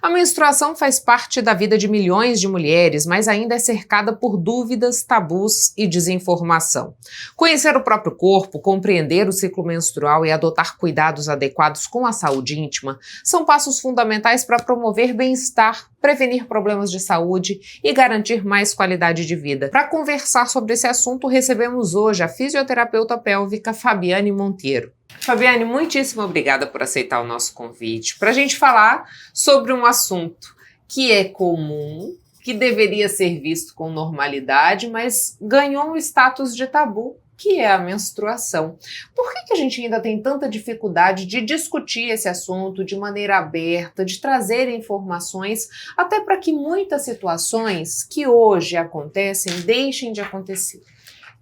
A menstruação faz parte da vida de milhões de mulheres, mas ainda é cercada por dúvidas, tabus e desinformação. Conhecer o próprio corpo, compreender o ciclo menstrual e adotar cuidados adequados com a saúde íntima são passos fundamentais para promover bem-estar, prevenir problemas de saúde e garantir mais qualidade de vida. Para conversar sobre esse assunto, recebemos hoje a fisioterapeuta pélvica Fabiane Monteiro. Fabiane, muitíssimo obrigada por aceitar o nosso convite para a gente falar sobre um assunto que é comum, que deveria ser visto com normalidade, mas ganhou um status de tabu, que é a menstruação. Por que a gente ainda tem tanta dificuldade de discutir esse assunto de maneira aberta, de trazer informações, até para que muitas situações que hoje acontecem deixem de acontecer?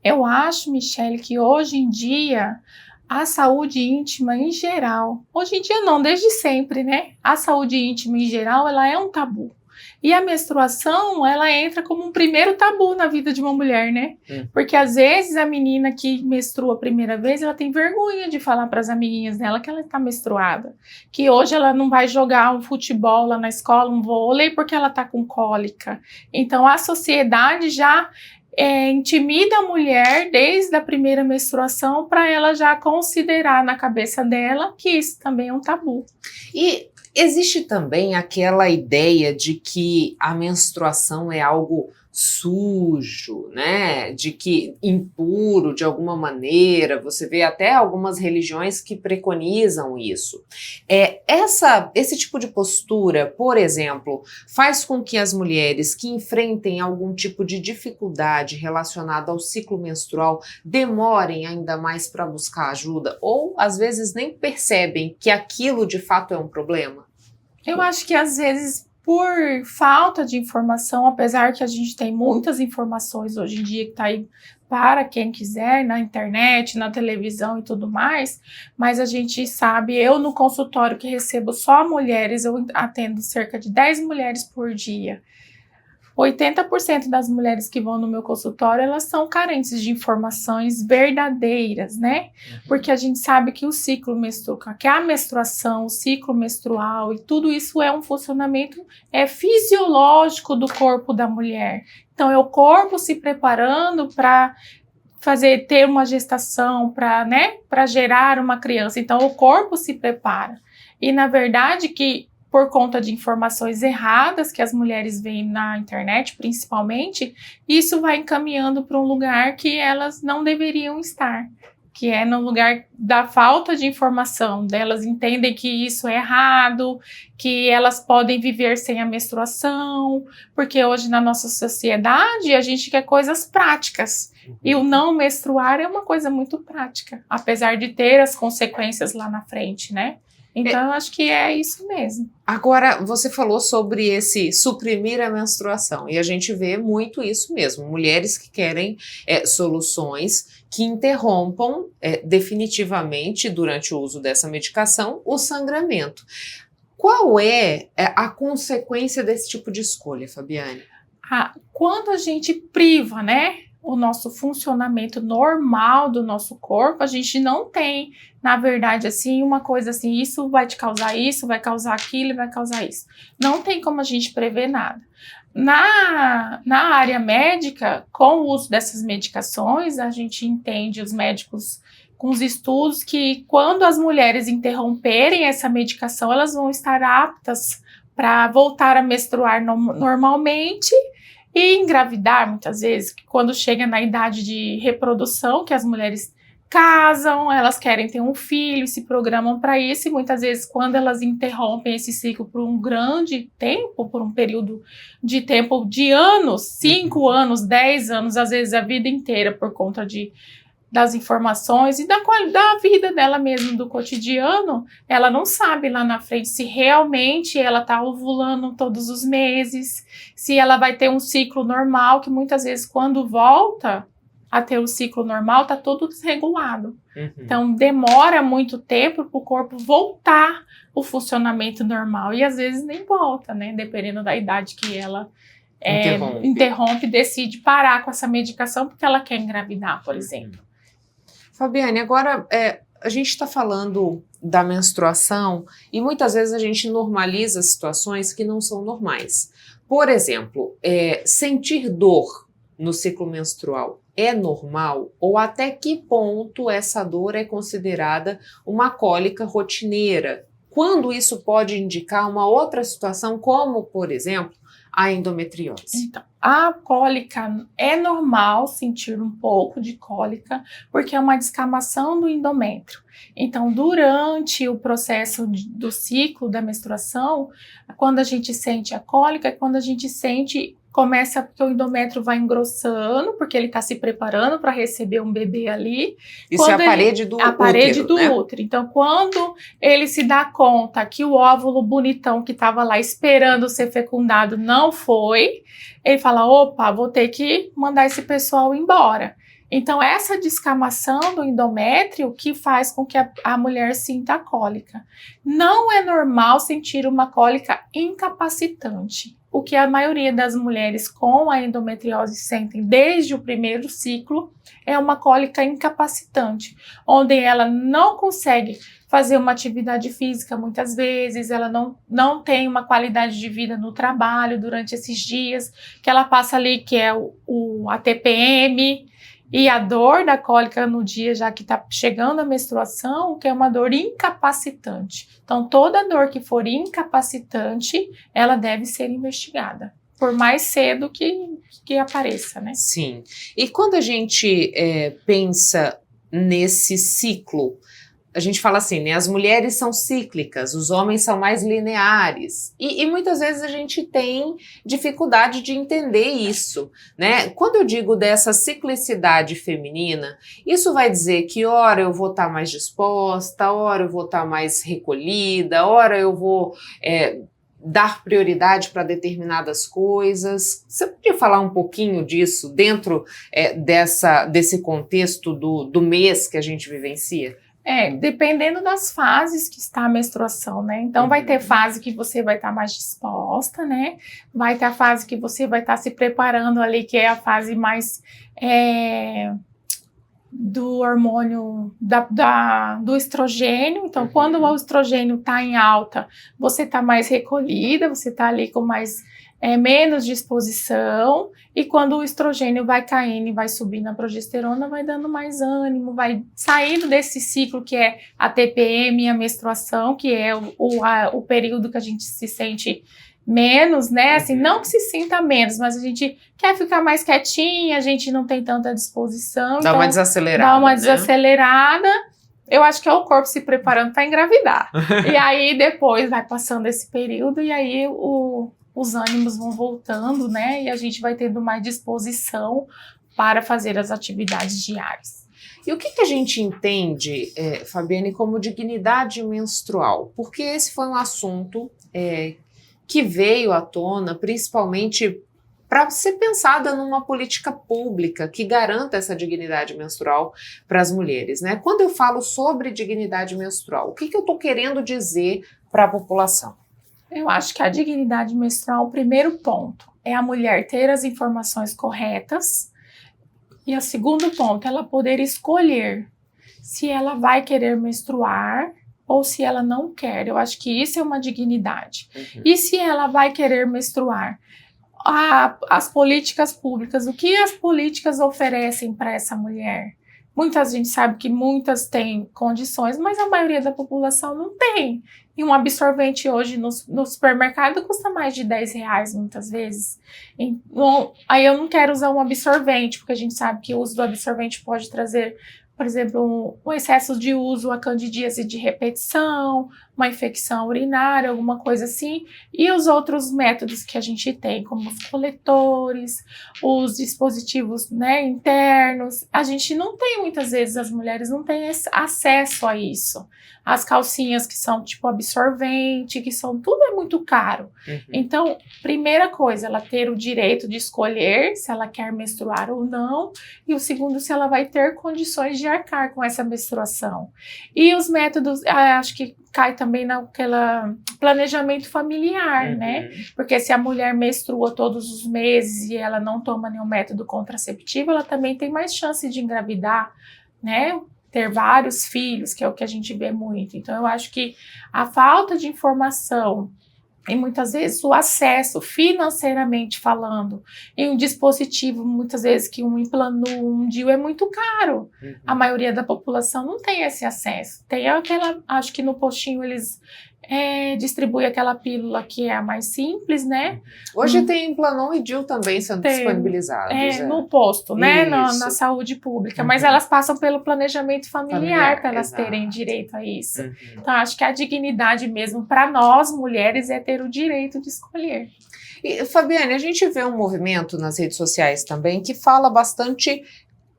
Eu acho, Michele, que hoje em dia a saúde íntima em geral, hoje em dia não, desde sempre, né? A saúde íntima em geral, ela é um tabu. E a menstruação, ela entra como um primeiro tabu na vida de uma mulher, né? Porque às vezes a menina que menstrua a primeira vez, ela tem vergonha de falar para as amiguinhas dela que ela está menstruada. Que hoje ela não vai jogar um futebol lá na escola, um vôlei, porque ela está com cólica. Então a sociedade já intimida a mulher desde a primeira menstruação para ela já considerar na cabeça dela que isso também é um tabu. E existe também aquela ideia de que a menstruação é algo sujo, né? De que impuro de alguma maneira. Você vê até algumas religiões que preconizam isso. Esse tipo de postura, por exemplo, faz com que as mulheres que enfrentem algum tipo de dificuldade relacionada ao ciclo menstrual demorem ainda mais para buscar ajuda ou às vezes nem percebem que aquilo de fato é um problema? Eu acho que às vezes por falta de informação, apesar que a gente tem muitas informações hoje em dia que está aí para quem quiser, na internet, na televisão e tudo mais, mas a gente sabe, eu no consultório que recebo só mulheres, eu atendo cerca de 10 mulheres por dia. 80% das mulheres que vão no meu consultório, elas são carentes de informações verdadeiras, né? Porque a gente sabe que o ciclo menstrual, que a menstruação, o ciclo menstrual e tudo isso é um funcionamento fisiológico do corpo da mulher. Então, é o corpo se preparando para ter uma gestação, para gerar uma criança. Então, o corpo se prepara. E, na verdade, que por conta de informações erradas que as mulheres veem na internet, principalmente, isso vai encaminhando para um lugar que elas não deveriam estar, que é no lugar da falta de informação, delas entendem que isso é errado, que elas podem viver sem a menstruação, porque hoje na nossa sociedade a gente quer coisas práticas, e o não menstruar é uma coisa muito prática, apesar de ter as consequências lá na frente, né? Então, eu acho que é isso mesmo. Agora, você falou sobre esse suprimir a menstruação, e a gente vê muito isso mesmo, mulheres que querem soluções que interrompam definitivamente, durante o uso dessa medicação, o sangramento. Qual é a consequência desse tipo de escolha, Fabiane? Quando a gente priva, né, o nosso funcionamento normal do nosso corpo, a gente não tem, na verdade, assim, uma coisa assim, isso vai te causar isso, vai causar aquilo e vai causar isso. Não tem como a gente prever nada. Na área médica, com o uso dessas medicações, a gente entende, os médicos com os estudos, que quando as mulheres interromperem essa medicação, elas vão estar aptas para voltar a menstruar normalmente, e engravidar, muitas vezes, quando chega na idade de reprodução, que as mulheres casam, elas querem ter um filho, se programam para isso, e muitas vezes, quando elas interrompem esse ciclo por um grande tempo, por um período de tempo de anos, 5 anos, 10 anos, às vezes a vida inteira, por conta das informações e da vida dela mesmo, do cotidiano, ela não sabe lá na frente se realmente ela está ovulando todos os meses, se ela vai ter um ciclo normal, que muitas vezes quando volta a ter o ciclo normal, está tudo desregulado. Então demora muito tempo para o corpo voltar o funcionamento normal, e às vezes nem volta, né? Dependendo da idade que ela interrompe, decide parar com essa medicação porque ela quer engravidar, por exemplo. Fabiane, agora a gente está falando da menstruação e muitas vezes a gente normaliza situações que não são normais. Por exemplo, sentir dor no ciclo menstrual é normal? Ou até que ponto essa dor é considerada uma cólica rotineira? Quando isso pode indicar uma outra situação, como, por exemplo, a endometriose? Então, a cólica é normal sentir um pouco de cólica, porque é uma descamação do endométrio. Então, durante o processo do ciclo da menstruação, quando a gente sente a cólica, é quando a gente começa porque o endométrio vai engrossando, porque ele está se preparando para receber um bebê ali. Isso quando é a parede do útero, a parede do né? útero. Então, quando ele se dá conta que o óvulo bonitão que estava lá esperando ser fecundado não foi, ele fala, opa, vou ter que mandar esse pessoal embora. Então, essa descamação do endométrio que faz com que a mulher sinta a cólica. Não é normal sentir uma cólica incapacitante. O que a maioria das mulheres com a endometriose sentem desde o primeiro ciclo é uma cólica incapacitante, onde ela não consegue fazer uma atividade física muitas vezes, ela não tem uma qualidade de vida no trabalho durante esses dias, que ela passa ali, que é a TPM, e a dor da cólica no dia, já que está chegando a menstruação, que é uma dor incapacitante. Então, toda dor que for incapacitante, ela deve ser investigada, por mais cedo que apareça, né? Sim. E quando a gente pensa nesse ciclo, a gente fala assim, né? As mulheres são cíclicas, os homens são mais lineares. E muitas vezes a gente tem dificuldade de entender isso, né? Quando eu digo dessa ciclicidade feminina, isso vai dizer que ora eu vou estar mais disposta, ora eu vou estar mais recolhida, ora eu vou dar prioridade para determinadas coisas. Você podia falar um pouquinho disso dentro desse contexto do mês que a gente vivencia? Dependendo das fases que está a menstruação, né? Então, vai ter fase que você vai estar mais disposta, né? Vai ter a fase que você vai estar se preparando ali, que é a fase mais do hormônio do estrogênio. Então, quando o estrogênio está em alta, você está mais recolhida, você está ali com menos disposição, e quando o estrogênio vai caindo e vai subindo a progesterona, vai dando mais ânimo, vai saindo desse ciclo que é a TPM e a menstruação, que é o período que a gente se sente menos, né? Assim, não que se sinta menos, mas a gente quer ficar mais quietinha, a gente não tem tanta disposição. Dá uma desacelerada. Dá uma desacelerada. Eu acho que é o corpo se preparando para engravidar. E aí depois vai passando esse período e aí os ânimos vão voltando, né? E a gente vai tendo mais disposição para fazer as atividades diárias. E o que a gente entende, Fabiane, como dignidade menstrual? Porque esse foi um assunto que veio à tona, principalmente para ser pensada numa política pública que garanta essa dignidade menstrual para as mulheres, né? Quando eu falo sobre dignidade menstrual, o que eu estou querendo dizer para a população? Eu acho que a dignidade menstrual, o primeiro ponto, é a mulher ter as informações corretas, e o segundo ponto, ela poder escolher se ela vai querer menstruar ou se ela não quer. Eu acho que isso é uma dignidade. E se ela vai querer menstruar? As políticas públicas, o que as políticas oferecem para essa mulher? Muita gente sabe que muitas têm condições, mas a maioria da população não tem. E um absorvente hoje no supermercado custa mais de R$10 muitas vezes. Então, aí eu não quero usar um absorvente, porque a gente sabe que o uso do absorvente pode trazer, por exemplo, um excesso de uso, a candidíase de repetição, uma infecção urinária, alguma coisa assim. E os outros métodos que a gente tem, como os coletores, os dispositivos, né, internos, a gente não tem, muitas vezes, as mulheres não têm acesso a isso. As calcinhas que são tipo absorvente, tudo é muito caro. Então, primeira coisa, ela ter o direito de escolher se ela quer menstruar ou não, e o segundo, se ela vai ter condições de arcar com essa menstruação. E os métodos, acho que cai também naquela planejamento familiar, né? Porque se a mulher menstrua todos os meses e ela não toma nenhum método contraceptivo, ela também tem mais chance de engravidar, né? ter vários filhos, que é o que a gente vê muito. Então, eu acho que a falta de informação e muitas vezes o acesso financeiramente falando em um dispositivo, muitas vezes que um implante, um DIU é muito caro. A maioria da população não tem esse acesso. Tem aquela, acho que no postinho eles distribuem aquela pílula que é a mais simples, né? Hoje tem Planon e DIU também sendo disponibilizados. No posto, né? Na saúde pública. Mas elas passam pelo planejamento familiar para elas terem direito a isso. Então, acho que a dignidade mesmo para nós, mulheres, é ter o direito de escolher. E, Fabiane, a gente vê um movimento nas redes sociais também que fala bastante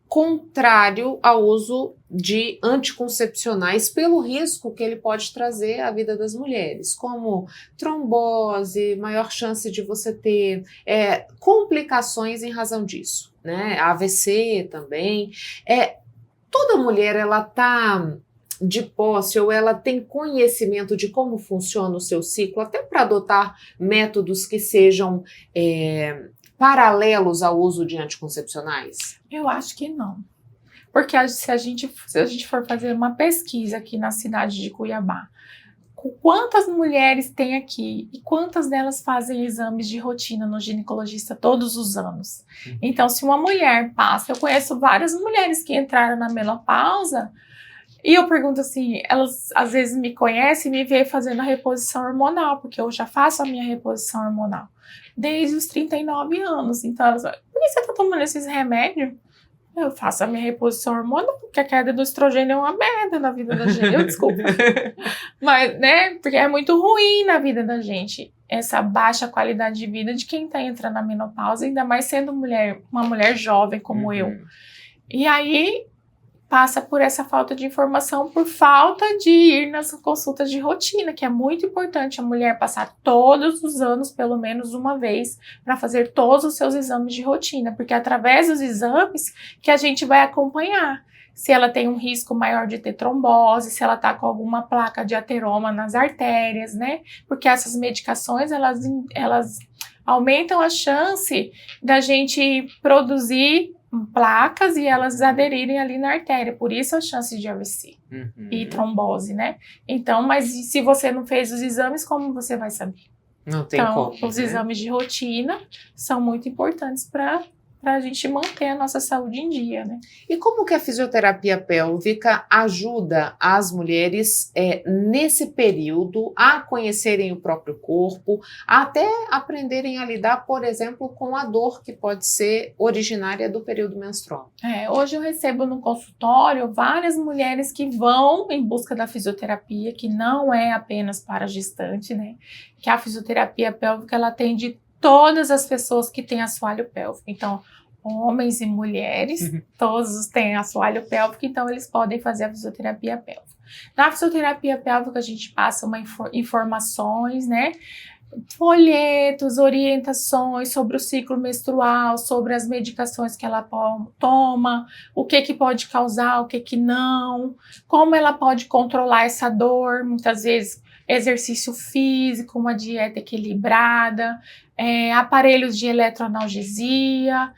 contrário ao uso de anticoncepcionais pelo risco que ele pode trazer à vida das mulheres, como trombose, maior chance de você ter complicações em razão disso, né? AVC também. Toda mulher, ela tá de posse ou ela tem conhecimento de como funciona o seu ciclo, até para adotar métodos que sejam paralelos ao uso de anticoncepcionais? Eu acho que não. Porque se a gente for fazer uma pesquisa aqui na cidade de Cuiabá, quantas mulheres tem aqui e quantas delas fazem exames de rotina no ginecologista todos os anos? Então, se uma mulher passa, eu conheço várias mulheres que entraram na menopausa e eu pergunto assim, elas às vezes me conhecem e me veem fazendo a reposição hormonal, porque eu já faço a minha reposição hormonal desde os 39 anos. Então, elas falam, por que você está tomando esses remédios? Eu faço a minha reposição hormonal, porque a queda do estrogênio é uma merda na vida da gente. Desculpa. Mas, né, porque é muito ruim na vida da gente essa baixa qualidade de vida de quem está entrando na menopausa, ainda mais sendo uma mulher jovem como eu. E aí passa por essa falta de informação, por falta de ir nas consultas de rotina, que é muito importante a mulher passar todos os anos, pelo menos uma vez, para fazer todos os seus exames de rotina, porque é através dos exames que a gente vai acompanhar se ela tem um risco maior de ter trombose, se ela está com alguma placa de ateroma nas artérias, né? Porque essas medicações, elas aumentam a chance da gente produzir placas e elas aderirem ali na artéria, por isso a chance de AVC e trombose, né? Então, mas se você não fez os exames, como você vai saber? Não tem como. Então, os exames de rotina são muito importantes para a gente manter a nossa saúde em dia, né? E como que a fisioterapia pélvica ajuda as mulheres nesse período a conhecerem o próprio corpo, a até aprenderem a lidar, por exemplo, com a dor que pode ser originária do período menstrual? Hoje eu recebo no consultório várias mulheres que vão em busca da fisioterapia, que não é apenas para gestante, né? Que a fisioterapia pélvica, ela atende todas as pessoas que têm assoalho pélvico. Então, homens e mulheres, todos têm assoalho pélvico, então eles podem fazer a fisioterapia pélvica. Na fisioterapia pélvica, a gente passa informações, né? Folhetos, orientações sobre o ciclo menstrual, sobre as medicações que ela toma, o que pode causar, o que não, como ela pode controlar essa dor, muitas vezes exercício físico, uma dieta equilibrada, aparelhos de eletroanalgesia,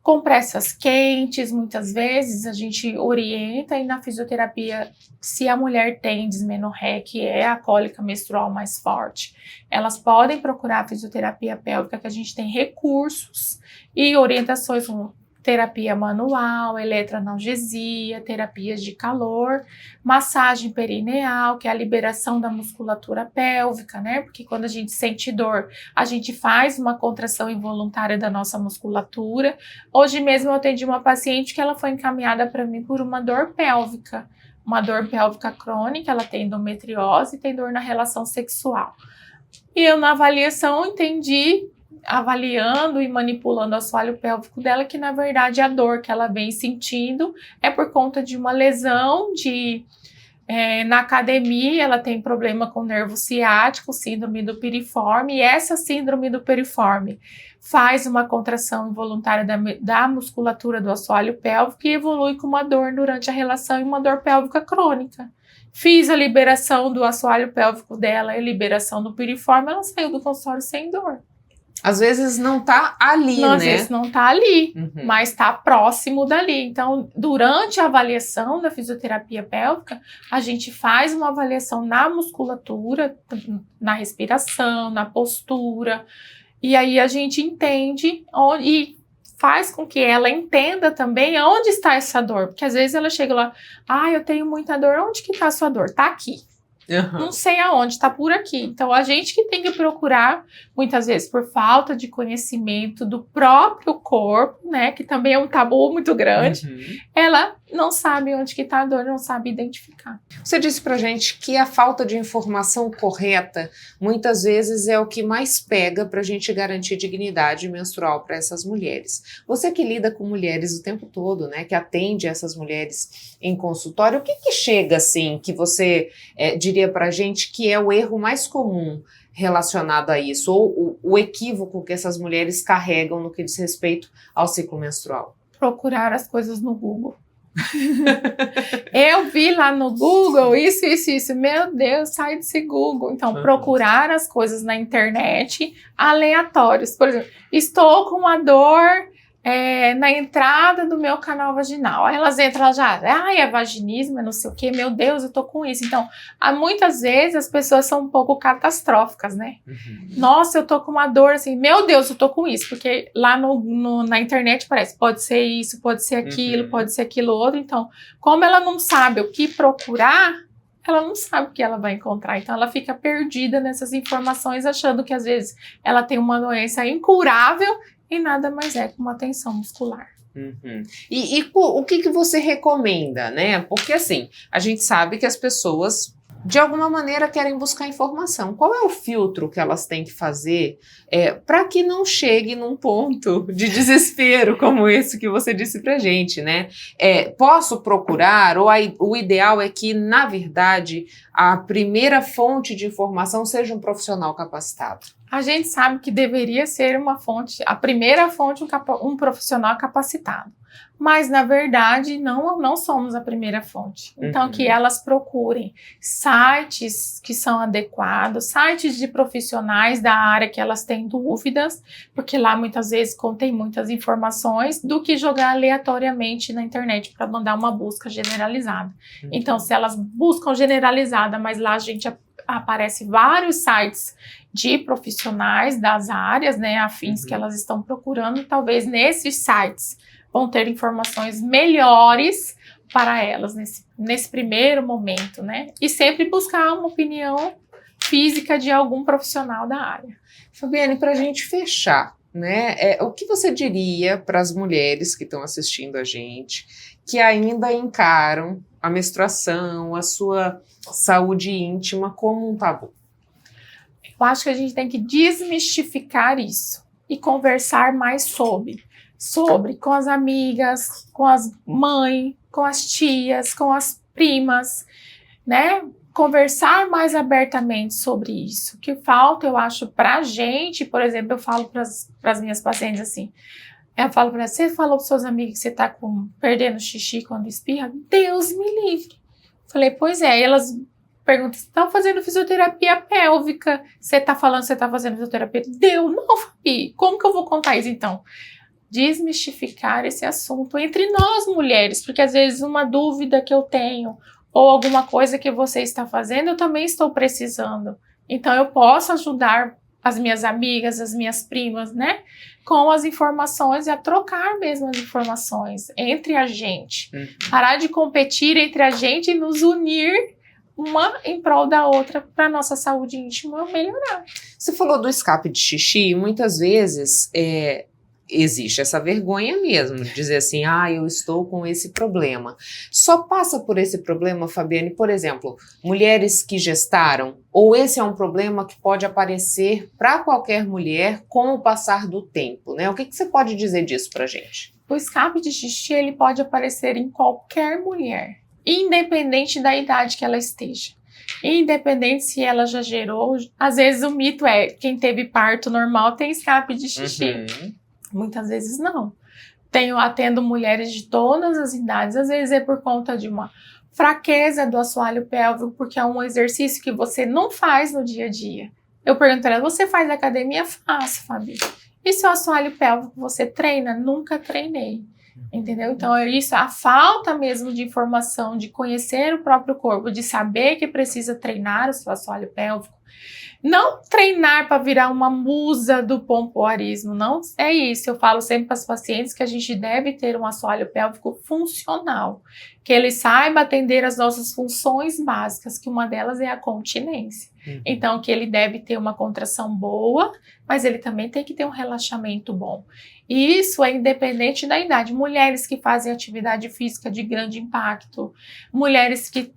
compressas quentes, muitas vezes a gente orienta, e na fisioterapia, se a mulher tem dismenorreia, que é a cólica menstrual mais forte, elas podem procurar a fisioterapia pélvica, que a gente tem recursos e orientações com terapia manual, eletroanalgesia, terapias de calor, massagem perineal, que é a liberação da musculatura pélvica, né? Porque quando a gente sente dor, a gente faz uma contração involuntária da nossa musculatura. Hoje mesmo eu atendi uma paciente que ela foi encaminhada para mim por uma dor pélvica crônica, ela tem endometriose e tem dor na relação sexual. E eu na avaliação entendi, avaliando e manipulando o assoalho pélvico dela, que na verdade a dor que ela vem sentindo é por conta de uma lesão na academia. Ela tem problema com o nervo ciático, síndrome do piriforme, e essa síndrome do piriforme faz uma contração involuntária da musculatura do assoalho pélvico e evolui com uma dor durante a relação e uma dor pélvica crônica. Fiz a liberação do assoalho pélvico dela e a liberação do piriforme, ela saiu do consultório sem dor. Às vezes não tá ali, Não, né? Às vezes não tá ali, Uhum. mas tá próximo dali. Então, durante a avaliação da fisioterapia pélvica, a gente faz uma avaliação na musculatura, na respiração, na postura, e aí a gente entende e faz com que ela entenda também onde está essa dor. Porque às vezes ela chega lá, eu tenho muita dor, onde que tá a sua dor? Tá aqui. Uhum. Não sei aonde, tá por aqui. Então, a gente que tem que procurar, muitas vezes, por falta de conhecimento do próprio corpo, né, que também é um tabu muito grande, ela não sabe onde que tá a dor, não sabe identificar. Você disse pra gente que a falta de informação correta, muitas vezes, é o que mais pega pra gente garantir dignidade menstrual para essas mulheres. Você que lida com mulheres o tempo todo, né, que atende essas mulheres em consultório, o que que chega, assim, que você diria pra gente que é o erro mais comum relacionado a isso, ou o equívoco que essas mulheres carregam no que diz respeito ao ciclo menstrual? Procurar as coisas no Google. Eu vi lá no Google isso, meu Deus, sai desse Google. Então, procurar as coisas na internet aleatórios. Por exemplo, estou com uma dor na entrada do meu canal vaginal. Aí elas entram já, é vaginismo, é não sei o que, meu Deus, eu tô com isso. Então, muitas vezes as pessoas são um pouco catastróficas, né? Nossa, eu tô com uma dor assim, meu Deus, eu tô com isso. Porque lá na internet parece, pode ser isso, pode ser aquilo, pode ser aquilo outro. Então, como ela não sabe o que procurar, ela não sabe o que ela vai encontrar. Então, ela fica perdida nessas informações, achando que às vezes ela tem uma doença incurável e nada mais é que uma tensão muscular. E o que você recomenda, né? Porque assim, a gente sabe que as pessoas de alguma maneira querem buscar informação. Qual é o filtro que elas têm que fazer para que não chegue num ponto de desespero como esse que você disse pra gente, né? Posso procurar, ou o ideal é que, na verdade, a primeira fonte de informação seja um profissional capacitado? A gente sabe que deveria ser a primeira fonte, um profissional capacitado. Mas, na verdade, não somos a primeira fonte. Então, que elas procurem sites que são adequados, sites de profissionais da área que elas têm dúvidas, porque lá muitas vezes contém muitas informações, do que jogar aleatoriamente na internet para mandar uma busca generalizada. Então, se elas buscam generalizada, mas lá a gente aparece vários sites de profissionais das áreas, né, afins que elas estão procurando, talvez nesses sites vão ter informações melhores para elas nesse primeiro momento, né? E sempre buscar uma opinião física de algum profissional da área. Fabiane, para a gente fechar, né? O que você diria para as mulheres que estão assistindo a gente, que ainda encaram a menstruação, a sua saúde íntima como um tabu? Eu acho que a gente tem que desmistificar isso e conversar mais sobre com as amigas, com as mães, com as tias, com as primas, né? Conversar mais abertamente sobre isso. O que falta, eu acho, pra gente, por exemplo, eu falo para as minhas pacientes assim, eu falo para você falou para seus amigos que você tá perdendo xixi quando espirra? Deus me livre. Falei, pois é, elas perguntam, você tá fazendo fisioterapia pélvica? Você tá falando que você tá fazendo fisioterapia? Não, Fabi, como que eu vou contar isso então? Desmistificar esse assunto entre nós mulheres, porque às vezes uma dúvida que eu tenho ou alguma coisa que você está fazendo, eu também estou precisando. Então eu posso ajudar as minhas amigas, as minhas primas, né, com as informações e a trocar mesmo as informações entre a gente. Parar de competir entre a gente e nos unir uma em prol da outra para nossa saúde íntima melhorar. Você falou do escape de xixi, muitas vezes existe essa vergonha mesmo, de dizer assim, eu estou com esse problema. Só passa por esse problema, Fabiane, por exemplo, mulheres que gestaram, ou esse é um problema que pode aparecer para qualquer mulher com o passar do tempo, né? O que você pode dizer disso pra gente? O escape de xixi, ele pode aparecer em qualquer mulher, independente da idade que ela esteja. Independente se ela já gerou, às vezes o mito é, quem teve parto normal tem escape de xixi. Muitas vezes não. Atendo mulheres de todas as idades, às vezes é por conta de uma fraqueza do assoalho pélvico, porque é um exercício que você não faz no dia a dia. Eu pergunto para ela, você faz academia? Faço, Fabi. E seu assoalho pélvico você treina? Nunca treinei. Entendeu? Então, é isso, a falta mesmo de informação, de conhecer o próprio corpo, de saber que precisa treinar o seu assoalho pélvico. Não treinar para virar uma musa do pompoarismo, não é isso. Eu falo sempre para as pacientes que a gente deve ter um assoalho pélvico funcional, que ele saiba atender as nossas funções básicas, que uma delas é a continência. Então, que ele deve ter uma contração boa, mas ele também tem que ter um relaxamento bom. E isso é independente da idade. Mulheres que fazem atividade física de grande impacto, mulheres que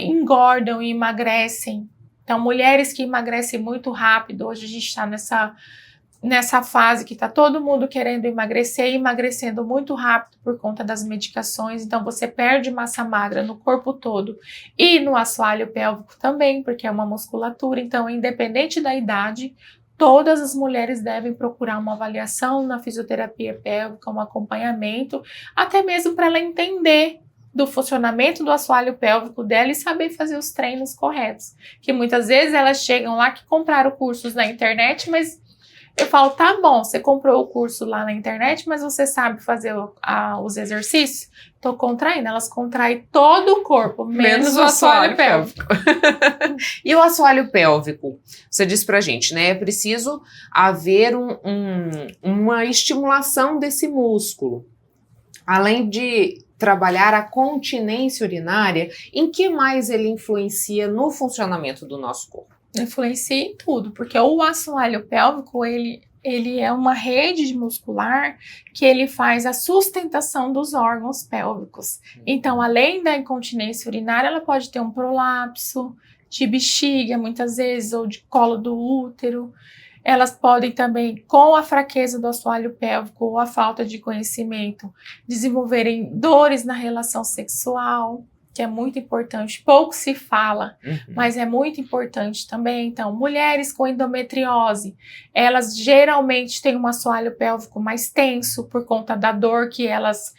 engordam e emagrecem. Então, mulheres que emagrecem muito rápido, hoje a gente está nessa fase que está todo mundo querendo emagrecer e emagrecendo muito rápido por conta das medicações. Então, você perde massa magra no corpo todo e no assoalho pélvico também, porque é uma musculatura. Então, independente da idade, todas as mulheres devem procurar uma avaliação na fisioterapia pélvica, um acompanhamento, até mesmo para ela entender do funcionamento do assoalho pélvico dela e saber fazer os treinos corretos. Que muitas vezes elas chegam lá que compraram cursos na internet, mas eu falo, tá bom, você comprou o curso lá na internet, mas você sabe fazer os exercícios? Tô contraindo, elas contraem todo o corpo, menos o assoalho pélvico. E o assoalho pélvico? Você disse pra gente, né? É preciso haver uma estimulação desse músculo. Além de trabalhar a continência urinária, em que mais ele influencia no funcionamento do nosso corpo? Influencia em tudo, porque o assoalho pélvico, ele é uma rede muscular que ele faz a sustentação dos órgãos pélvicos. Então, além da incontinência urinária, ela pode ter um prolapso de bexiga, muitas vezes, ou de colo do útero. Elas podem também, com a fraqueza do assoalho pélvico ou a falta de conhecimento, desenvolverem dores na relação sexual, que é muito importante. Pouco se fala, mas é muito importante também. Então, mulheres com endometriose, elas geralmente têm um assoalho pélvico mais tenso por conta da dor que elas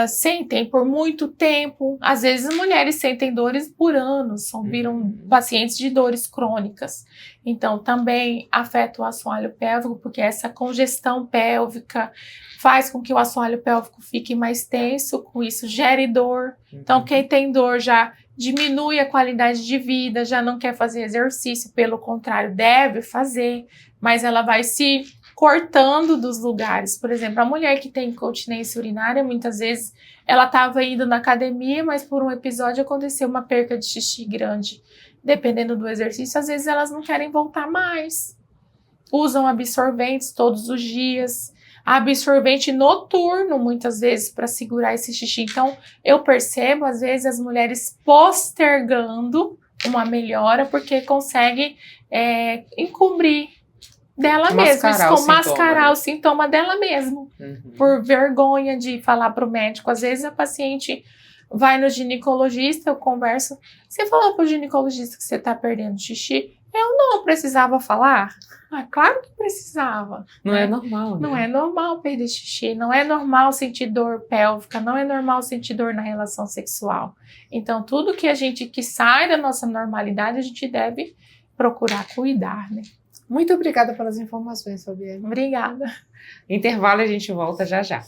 sentem por muito tempo. Às vezes, mulheres sentem dores por anos, viram pacientes de dores crônicas. Então, também afeta o assoalho pélvico, porque essa congestão pélvica faz com que o assoalho pélvico fique mais tenso, com isso gere dor. Então, quem tem dor já diminui a qualidade de vida, já não quer fazer exercício, pelo contrário, deve fazer, mas ela vai se cortando dos lugares. Por exemplo, a mulher que tem incontinência urinária, muitas vezes ela estava indo na academia, mas por um episódio aconteceu uma perca de xixi grande. Dependendo do exercício, às vezes elas não querem voltar mais. Usam absorventes todos os dias, absorvente noturno, muitas vezes, para segurar esse xixi. Então, eu percebo, às vezes, as mulheres postergando uma melhora, porque conseguem encobrir dela mesma, mascarar o sintoma dela mesmo, por vergonha de falar para o médico. Às vezes a paciente vai no ginecologista, eu converso, você falou para o ginecologista que você está perdendo xixi? Eu não precisava falar? Claro que precisava. Não é normal, né? Não é normal perder xixi, não é normal sentir dor pélvica, não é normal sentir dor na relação sexual. Então, tudo que sai da nossa normalidade, a gente deve procurar cuidar, né? Muito obrigada pelas informações, Fabiane. Obrigada. Intervalo, a gente volta já já.